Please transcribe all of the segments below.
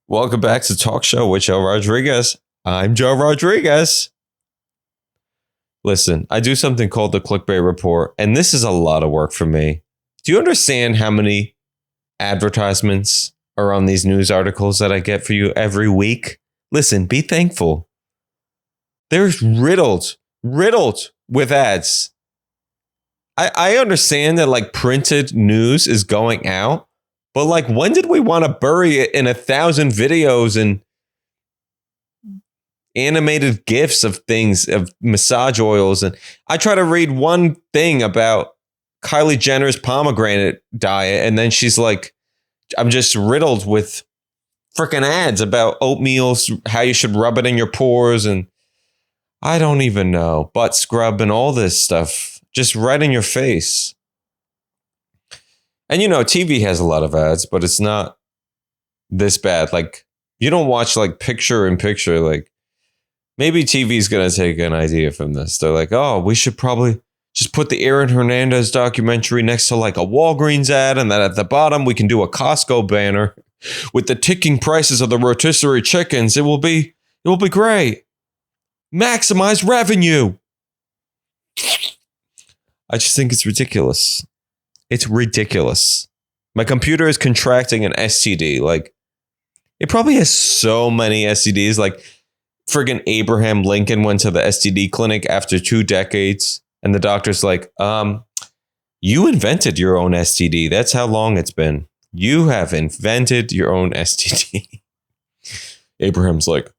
Welcome back to Talk Show with Joe Rodriguez. I'm Joe Rodriguez. Listen, I do something called the clickbait report, and this is a lot of work for me. Do you understand how many advertisements are on these news articles that I get for you every week? Listen, be thankful. They're riddled with ads. I understand that like printed news is going out, but like when did we want to bury it in 1,000 videos and animated GIFs of things, of massage oils? And I try to read one thing about Kylie Jenner's pomegranate diet, and then she's like, I'm just riddled with freaking ads about oatmeal, how you should rub it in your pores, and I don't even know, butt scrub and all this stuff just right in your face. And you know, TV has a lot of ads, but it's not this bad. Like, you don't watch like picture in picture. Like, maybe TV is going to take an idea from this. They're like, oh, we should probably just put the Aaron Hernandez documentary next to like a Walgreens ad. And then at the bottom, we can do a Costco banner with the ticking prices of the rotisserie chickens. It will be great. Maximize revenue. I just think it's ridiculous. It's ridiculous. My computer is contracting an STD. Like, it probably has so many STDs. Like, friggin' Abraham Lincoln went to the STD clinic after 2 decades. And the doctor's like, you invented your own STD. That's how long it's been. You have invented your own STD. Abraham's like,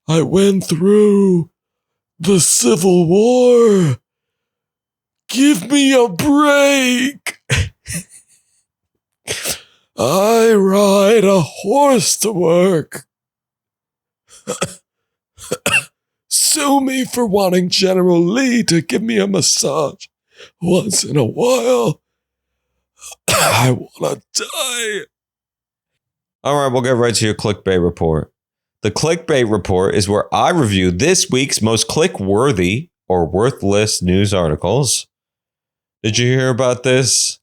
I went through the Civil War. Give me a break. I ride a horse to work. Sue me for wanting General Lee to give me a massage once in a while. I want to die. All right, we'll get right to your clickbait report. The clickbait report is where I review this week's most click-worthy or worthless news articles. Did you hear about this?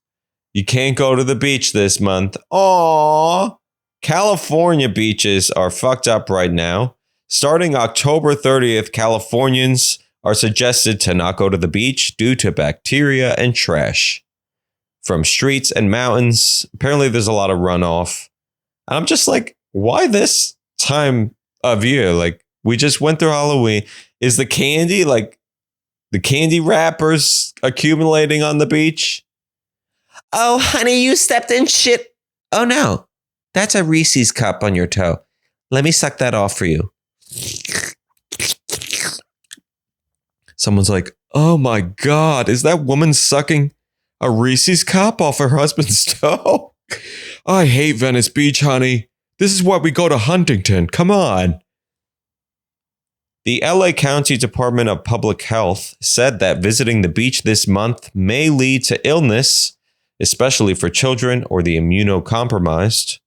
You can't go to the beach this month. Aww. California beaches are fucked up right now. Starting October 30th, Californians are suggested to not go to the beach due to bacteria and trash from streets and mountains. Apparently, there's a lot of runoff. And I'm just like, why this time of year? Like, we just went through Halloween. Is the candy, like, the candy wrappers accumulating on the beach? Oh, honey, you stepped in shit. Oh, no. That's a Reese's cup on your toe. Let me suck that off for you. Someone's like, oh, my God. Is that woman sucking a Reese's cup off her husband's toe? I hate Venice Beach, honey. This is why we go to Huntington. Come on. The LA County Department of Public Health said that visiting the beach this month may lead to illness, especially for children or the immunocompromised.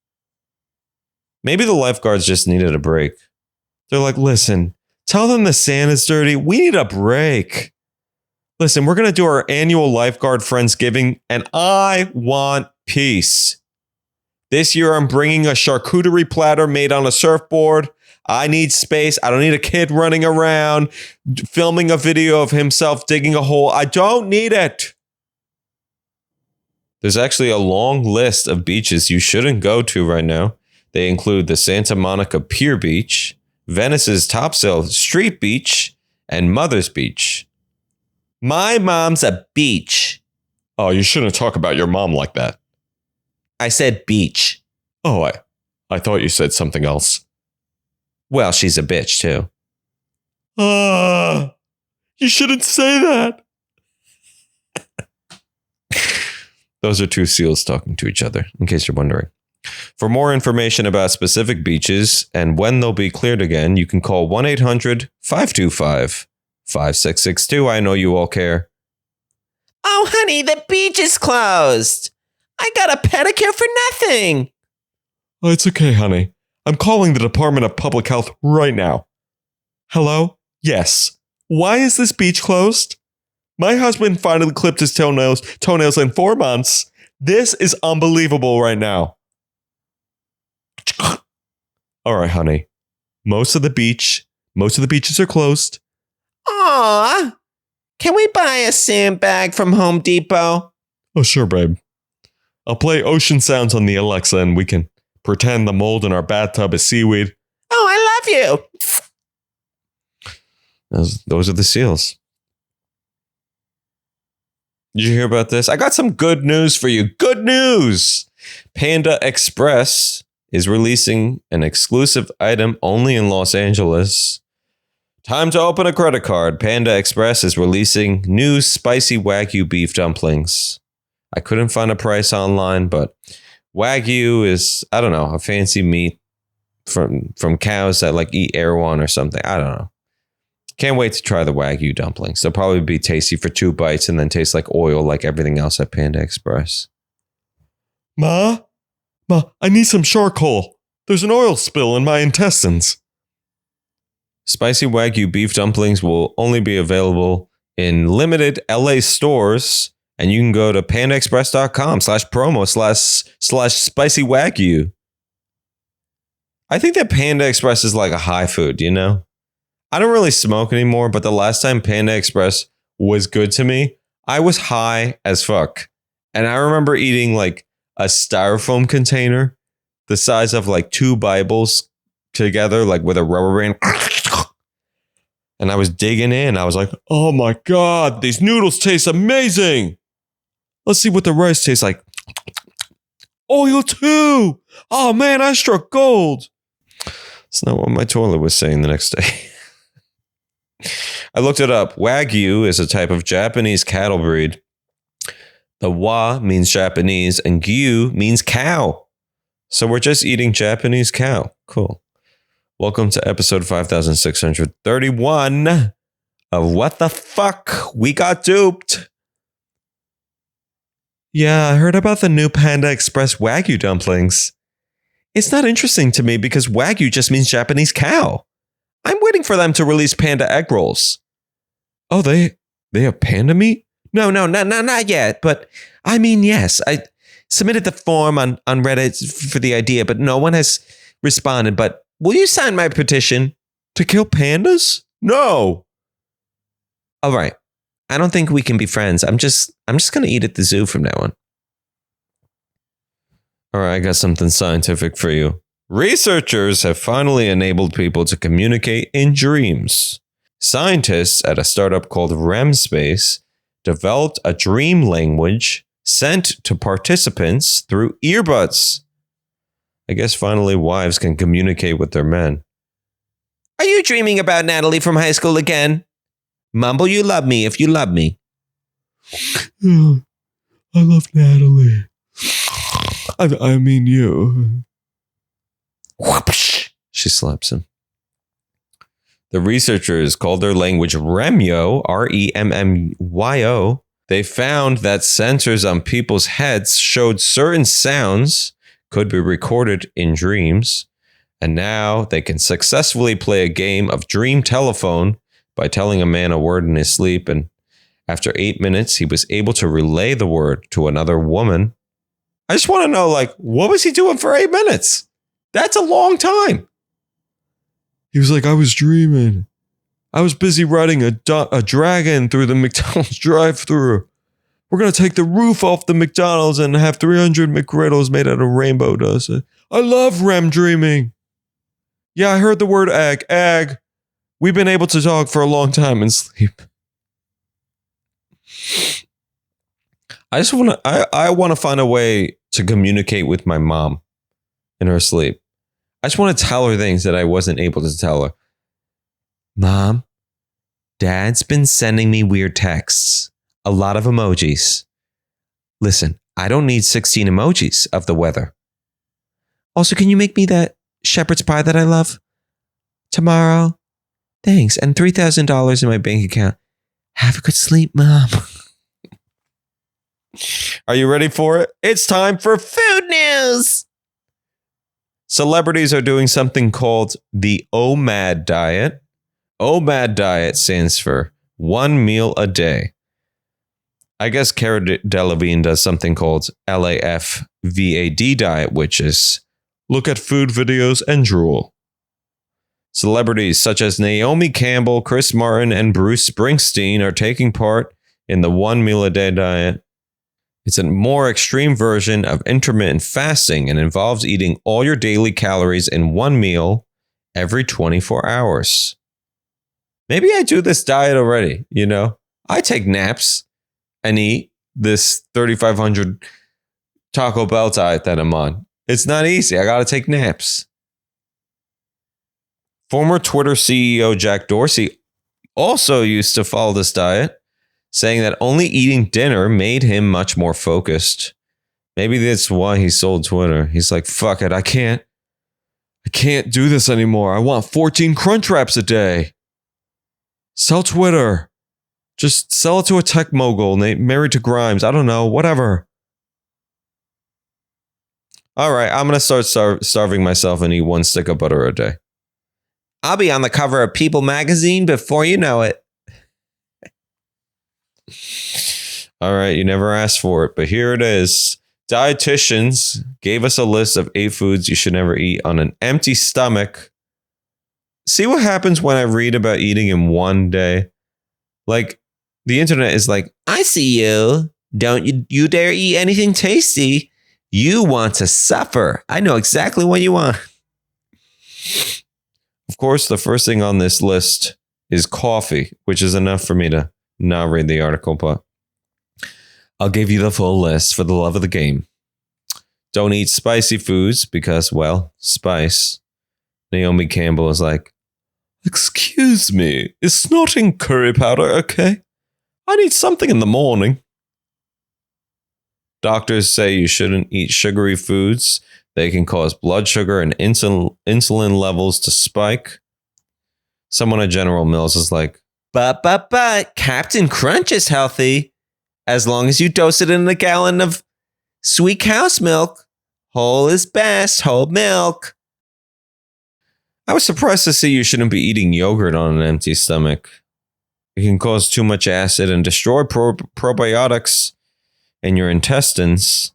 Maybe the lifeguards just needed a break. They're like, listen, tell them the sand is dirty. We need a break. Listen, we're going to do our annual lifeguard Friendsgiving, and I want peace. This year, I'm bringing a charcuterie platter made on a surfboard. I need space. I don't need a kid running around, filming a video of himself digging a hole. I don't need it. There's actually a long list of beaches you shouldn't go to right now. They include the Santa Monica Pier Beach, Venice's Topsail Street Beach, and Mother's Beach. My mom's a beach. Oh, you shouldn't talk about your mom like that. I said beach. Oh, I thought you said something else. Well, she's a bitch, too. You shouldn't say that. Those are two seals talking to each other, in case you're wondering. For more information about specific beaches and when they'll be cleared again, you can call 1-800-525-5662. I know you all care. Oh, honey, the beach is closed. I got a pedicure for nothing. Oh, it's okay, honey. I'm calling the Department of Public Health right now. Hello? Yes. Why is this beach closed? My husband finally clipped his toenails in 4 months. This is unbelievable right now. All right, honey. Most of the beaches are closed. Aw, can we buy a sandbag from Home Depot? Oh, sure, babe. I'll play ocean sounds on the Alexa and we can pretend the mold in our bathtub is seaweed. Oh, I love you. Those are the seals. Did you hear about this? I got some good news for you. Good news! Panda Express is releasing an exclusive item only in Los Angeles. Time to open a credit card. Panda Express is releasing new Spicy Wagyu Beef Dumplings. I couldn't find a price online, but Wagyu is, I don't know, a fancy meat from cows that like eat Erewhon or something. I don't know. Can't wait to try the Wagyu dumplings. They'll probably be tasty for 2 bites and then taste like oil like everything else at Panda Express. Ma, I need some charcoal. There's an oil spill in my intestines. Spicy Wagyu beef dumplings will only be available in limited LA stores, and you can go to pandaexpress.com/promo/spicy wagyu. I think that Panda Express is like a high food, you know? I don't really smoke anymore, but the last time Panda Express was good to me, I was high as fuck. And I remember eating like a styrofoam container the size of like 2 Bibles together, like with a rubber band. And I was digging in. I was like, oh my God, these noodles taste amazing. Let's see what the rice tastes like. Oil too. Oh man, I struck gold. That's not what my toilet was saying the next day. I looked it up. Wagyu is a type of Japanese cattle breed. The wa means Japanese and gyu means cow. So we're just eating Japanese cow. Cool. Welcome to episode 5631 of What the Fuck? We Got Duped. Yeah, I heard about the new Panda Express Wagyu dumplings. It's not interesting to me because Wagyu just means Japanese cow. I'm waiting for them to release panda egg rolls. Oh, they have panda meat? No, not yet. But I mean, yes, I submitted the form on Reddit for the idea, but no one has responded. But will you sign my petition to kill pandas? No. All right. I don't think we can be friends. I'm just going to eat at the zoo from now on. All right, I got something scientific for you. Researchers have finally enabled people to communicate in dreams. Scientists at a startup called REM Space developed a dream language sent to participants through earbuds. I guess finally wives can communicate with their men. Are you dreaming about Natalie from high school again? Mumble you love me if you love me. I love Natalie. I mean you. Whoopsh! She slaps him. The researchers called their language Remyo, REMMYO. They found that sensors on people's heads showed certain sounds could be recorded in dreams, and now they can successfully play a game of dream telephone by telling a man a word in his sleep, and after 8 minutes, he was able to relay the word to another woman. I just want to know, like, what was he doing for 8 minutes? That's a long time. He was like, I was dreaming. I was busy riding a dragon through the McDonald's drive-thru. We're going to take the roof off the McDonald's and have 300 McGriddles made out of rainbow dust. I love REM dreaming. Yeah, I heard the word egg. Egg. We've been able to talk for a long time in sleep. I want to find a way to communicate with my mom in her sleep. I just want to tell her things that I wasn't able to tell her. Mom, Dad's been sending me weird texts. A lot of emojis. Listen, I don't need 16 emojis of the weather. Also, can you make me that shepherd's pie that I love? Tomorrow? Thanks. And $3,000 in my bank account. Have a good sleep, Mom. Are you ready for it? It's time for food news. Celebrities are doing something called the OMAD diet. OMAD diet stands for 1 meal a day. I guess Cara Delevingne does something called LAFVAD diet, which is look at food videos and drool. Celebrities such as Naomi Campbell, Chris Martin, and Bruce Springsteen are taking part in the 1 meal a day diet. It's a more extreme version of intermittent fasting and involves eating all your daily calories in one meal every 24 hours. Maybe I do this diet already, I take naps and eat this 3,500 Taco Bell diet that I'm on. It's not easy. I got to take naps. Former Twitter CEO Jack Dorsey also used to follow this diet, saying that only eating dinner made him much more focused. Maybe that's why he sold Twitter. He's like, fuck it, I can't do this anymore. I want 14 crunch wraps a day. Sell Twitter. Just sell it to a tech mogul married to Grimes. I don't know, whatever. All right, I'm going to start starving myself and eat 1 stick of butter a day. I'll be on the cover of People magazine before you know it. All right, you never asked for it, but here it is. Dietitians gave us a list of 8 foods you should never eat on an empty stomach. See what happens when I read about eating in one day? Like, the internet is like, I see you. Don't you dare eat anything tasty. You want to suffer. I know exactly what you want. Of course, the first thing on this list is coffee, which is enough for me to not read the article, but I'll give you the full list for the love of the game. Don't eat spicy foods because, well, spice. Naomi Campbell is like, excuse me, is snorting curry powder okay? I need something in the morning. Doctors say you shouldn't eat sugary foods. They can cause blood sugar and insulin levels to spike. Someone at General Mills is like, But, Captain Crunch is healthy. As long as you dose it in a gallon of sweet cow's milk. Whole is best, whole milk. I was surprised to see you shouldn't be eating yogurt on an empty stomach. It can cause too much acid and destroy probiotics in your intestines.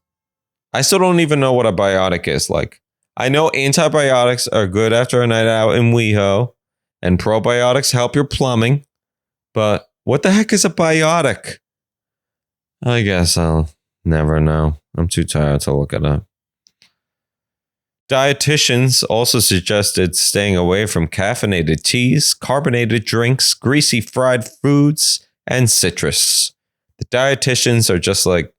I still don't even know what a biotic is. Like, I know antibiotics are good after a night out in WeHo, and probiotics help your plumbing. But what the heck is a biotic? I guess I'll never know. I'm too tired to look it up. Dietitians also suggested staying away from caffeinated teas, carbonated drinks, greasy fried foods, and citrus. The dietitians are just like,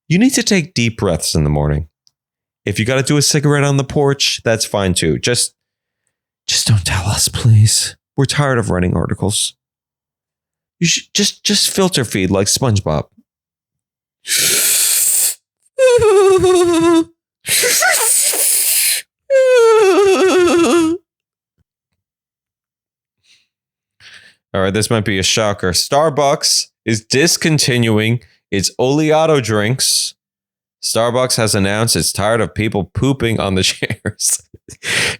you need to take deep breaths in the morning. If you got to do a cigarette on the porch, that's fine too. Just don't tell us, please. We're tired of writing articles. You should just filter feed like SpongeBob. All right, this might be a shocker. Starbucks is discontinuing its Oleato drinks. Starbucks has announced it's tired of people pooping on the chairs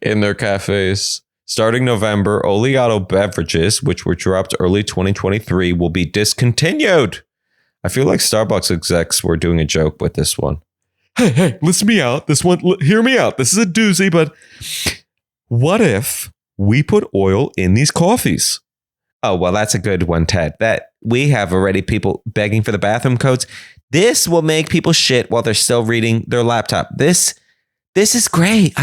in their cafes. Starting November, Oleato beverages, which were dropped early 2023, will be discontinued. I feel like Starbucks execs were doing a joke with this one. Hey, listen me out. Hear me out. This is a doozy, but what if we put oil in these coffees? Oh, well, that's a good one, Ted. That we have already people begging for the bathroom codes. This will make people shit while they're still reading their laptop. This is great.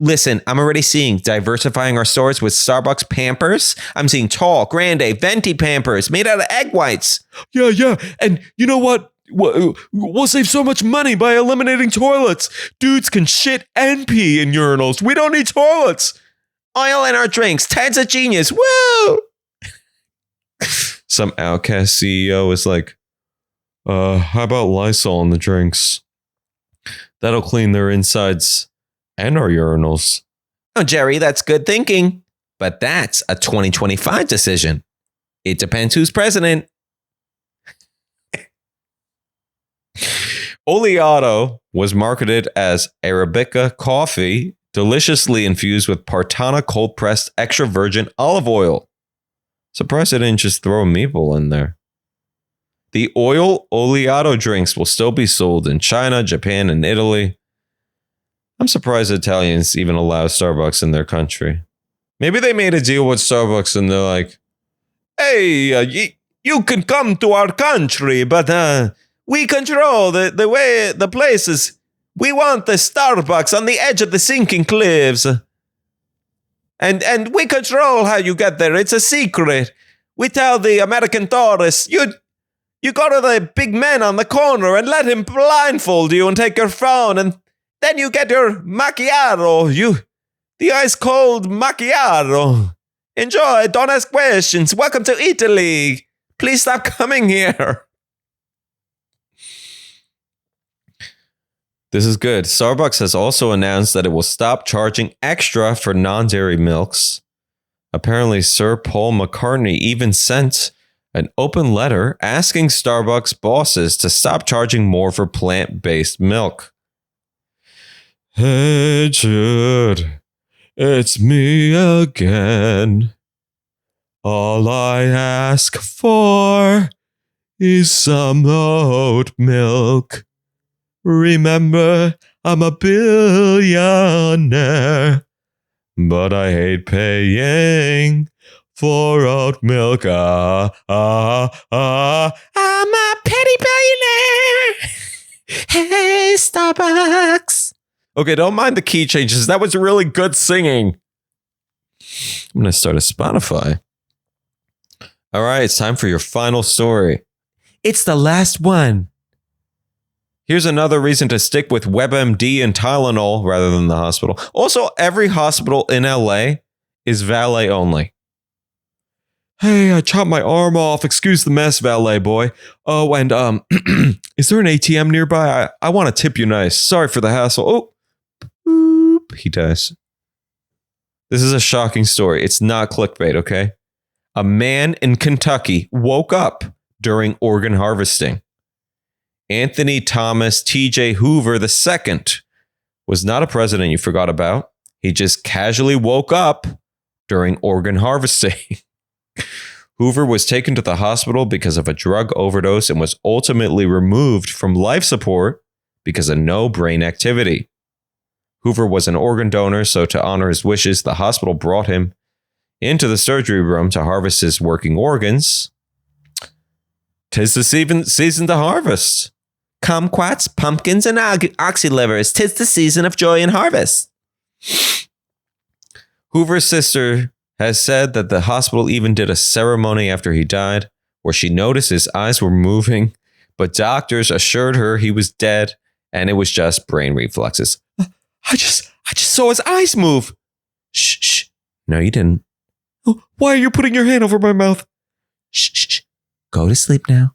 Listen, I'm already seeing diversifying our stores with Starbucks Pampers. I'm seeing tall, grande, venti Pampers made out of egg whites. Yeah. And you know what? We'll save so much money by eliminating toilets. Dudes can shit and pee in urinals. We don't need toilets. Oil in our drinks. Ted's a genius. Woo! Some outcast CEO is like, how about Lysol in the drinks? That'll clean their insides and our urinals. Oh, Jerry, that's good thinking. But that's a 2025 decision. It depends who's president. Oleato was marketed as Arabica coffee, deliciously infused with Partana cold-pressed extra virgin olive oil. Surprised I didn't just throw a meeple in there. The Oleato drinks will still be sold in China, Japan, and Italy. I'm surprised Italians even allow Starbucks in their country. Maybe they made a deal with Starbucks and they're like, hey, you can come to our country, but we control the way the places. We want the Starbucks on the edge of the sinking cliffs. And we control how you get there. It's a secret. We tell the American tourists, you go to the big man on the corner and let him blindfold you and take your phone, and then you get your macchiato. The ice cold macchiato. Enjoy, don't ask questions. Welcome to Italy. Please stop coming here. This is good. Starbucks has also announced that it will stop charging extra for non-dairy milks. Apparently, Sir Paul McCartney even sent an open letter asking Starbucks bosses to stop charging more for plant-based milk. Hey, Jude, it's me again. All I ask for is some oat milk. Remember, I'm a billionaire, but I hate paying for oat milk. I'm a petty billionaire. Hey, Starbucks. Okay, don't mind the key changes. That was really good singing. I'm going to start a Spotify. All right, it's time for your final story. It's the last one. Here's another reason to stick with WebMD and Tylenol rather than the hospital. Also, every hospital in LA is valet only. Hey, I chopped my arm off. Excuse the mess, valet boy. Oh, and is there an ATM nearby? I want to tip you nice. Sorry for the hassle. Oh, boop, he dies. This is a shocking story. It's not clickbait, okay? A man in Kentucky woke up during organ harvesting. Anthony Thomas T.J. Hoover II was not a president you forgot about. He just casually woke up during organ harvesting. Hoover was taken to the hospital because of a drug overdose and was ultimately removed from life support because of no brain activity. Hoover was an organ donor, so to honor his wishes, the hospital brought him into the surgery room to harvest his working organs. 'Tis the season to harvest. Kumquats, pumpkins, and oxylivers. 'Tis the season of joy and harvest. Hoover's sister has said that the hospital even did a ceremony after he died, where she noticed his eyes were moving, but doctors assured her he was dead and it was just brain reflexes. I just saw his eyes move. Shh. No, you didn't. Oh, why are you putting your hand over my mouth? Shh. Go to sleep now.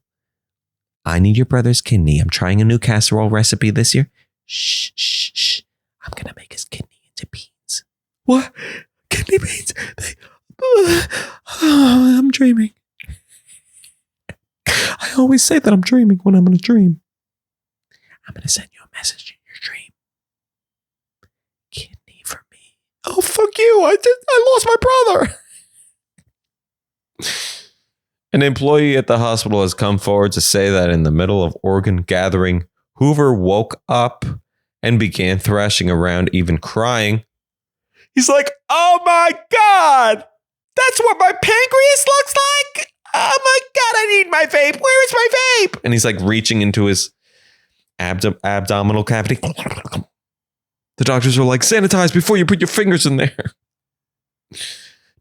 I need your brother's kidney. I'm trying a new casserole recipe this year. Shh. I'm going to make his kidney into beans. What? Kidney beans? I'm dreaming. I always say that I'm dreaming when I'm in a dream. I'm going to send you a message in your dream. Kidney for me. Oh, fuck you. I lost my brother. An employee at the hospital has come forward to say that in the middle of organ gathering, Hoover woke up and began thrashing around, even crying. He's like, oh my God, that's what my pancreas looks like? Oh my God, I need my vape. Where is my vape? And he's like reaching into his abdominal cavity. The doctors are like, sanitize before you put your fingers in there.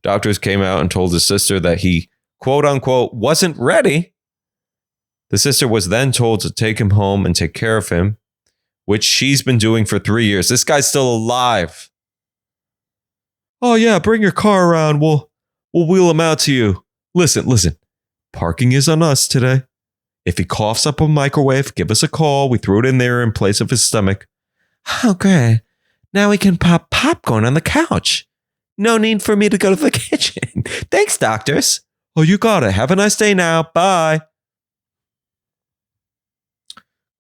Doctors came out and told his sister that he, quote unquote, wasn't ready. The sister was then told to take him home and take care of him, which she's been doing for 3 years. This guy's still alive. Oh yeah, bring your car around. We'll wheel him out to you. Listen. Parking is on us today. If he coughs up a microwave, give us a call. We threw it in there in place of his stomach. Oh, great. Now we can pop popcorn on the couch. No need for me to go to the kitchen. Thanks, doctors. Oh, you got it. Have a nice day now. Bye.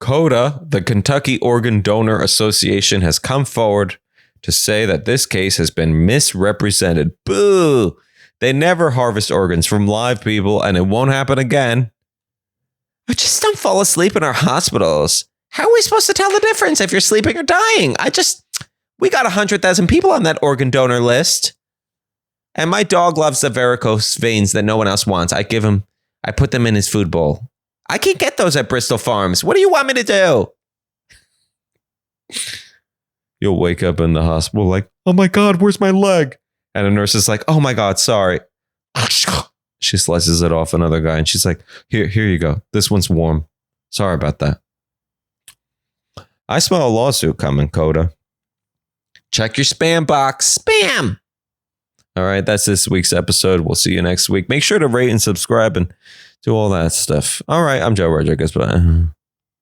CODA, the Kentucky Organ Donor Association, has come forward to say that this case has been misrepresented. Boo! They never harvest organs from live people, and it won't happen again. Just don't fall asleep in our hospitals. How are we supposed to tell the difference if you're sleeping or dying? We got 100,000 people on that organ donor list. And my dog loves the varicose veins that no one else wants. I put them in his food bowl. I can't get those at Bristol Farms. What do you want me to do? You'll wake up in the hospital like, oh my God, where's my leg? And a nurse is like, oh my God, sorry. She slices it off another guy and she's like, here you go. This one's warm. Sorry about that. I smell a lawsuit coming, Coda. Check your spam box. Spam! All right, that's this week's episode. We'll see you next week. Make sure to rate and subscribe and do all that stuff. All right, I'm Joe Rodriguez. Bye.